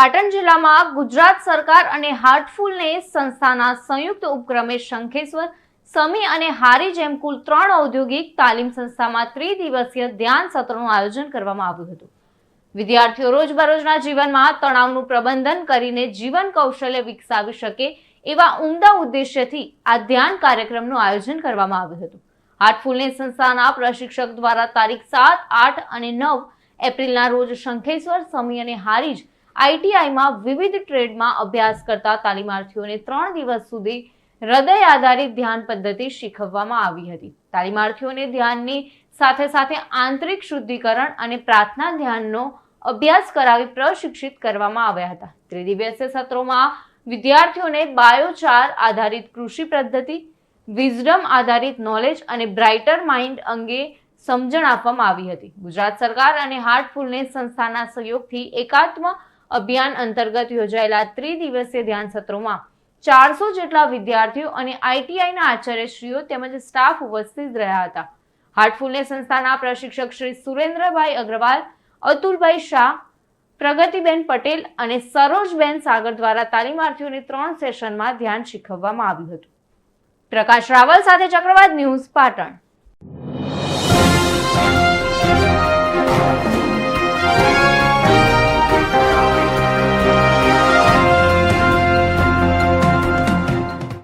પાટણ જિલ્લામાં ગુજરાત સરકાર અને હાર્ટફુલનેસ સંસ્થાના સંયુક્ત ઉપક્રમે શંખેશ્વર, સમી અને હારીજ એમ કુલ 3 ઔદ્યોગિક તાલીમ સંસ્થામાં ત્રિદિવસીય ધ્યાન સત્રનું આયોજન કરવામાં આવ્યું હતું। વિદ્યાર્થીઓ રોજબરોજના જીવનમાં તણાવનું પ્રબંધન કરીને જીવન કૌશલ્ય વિકસાવી શકે એવા ઉમદા ઉદ્દેશ્યથી આ ધ્યાન કાર્યક્રમનું આયોજન કરવામાં આવ્યું હતું। હાર્ટફુલનેસ સંસ્થાના પ્રશિક્ષક દ્વારા તારીખ 7, 8 અને 9 એપ્રિલના રોજ શંખેશ્વર, સમી અને હારીજ આઈટીઆઈમાં વિવિધ ટ્રેડમાં અભ્યાસ કરતા તાલીમાર્થીઓને 3 દિવસ સુધી હૃદય આધારિત ધ્યાન પદ્ધતિ શીખવવામાં આવી હતી। તાલીમાર્થીઓને ધ્યાનની સાથે સાથે આંતરિક શુદ્ધિકરણ અને પ્રાર્થના ધ્યાનનો અભ્યાસ કરાવી પ્રશિક્ષિત કરવામાં આવ્યા હતા। ત્રિદિવસીય સત્રોમાં વિદ્યાર્થીઓને બાયોચાર આધારિત કૃષિ પદ્ધતિ, વિઝડમ આધારિત નોલેજ અને બ્રાઇટર માઇન્ડ અંગે સમજણ આપવામાં આવી હતી। ગુજરાત સરકાર અને હાર્ટફુલનેસ સંસ્થાના સહયોગથી એકાત્મ અભિયાન અંતર્ગત યોજાયેલા ત્રિદિવસીય ધ્યાન સત્રોમાં 400 જેટલા વિદ્યાર્થીઓ અને આઈટીઆઈના આચાર્યશ્રીઓ તેમજ સ્ટાફ ઉપસ્થિત રહ્યા હતા। હાર્ટફુલનેસ સંસ્થાના પ્રશિક્ષક શ્રી સુરેન્દ્રભાઈ અગ્રવાલ, અતુલભાઈ શાહ, પ્રગતિબેન પટેલ અને સરોજબેન સાગર દ્વારા તાલીમાર્થીઓને 3 સેશનમાં ધ્યાન શીખવવામાં આવ્યું હતું। પ્રકાશ રાવલ સાથે ચક્રવાત ન્યૂઝ, પાટણ।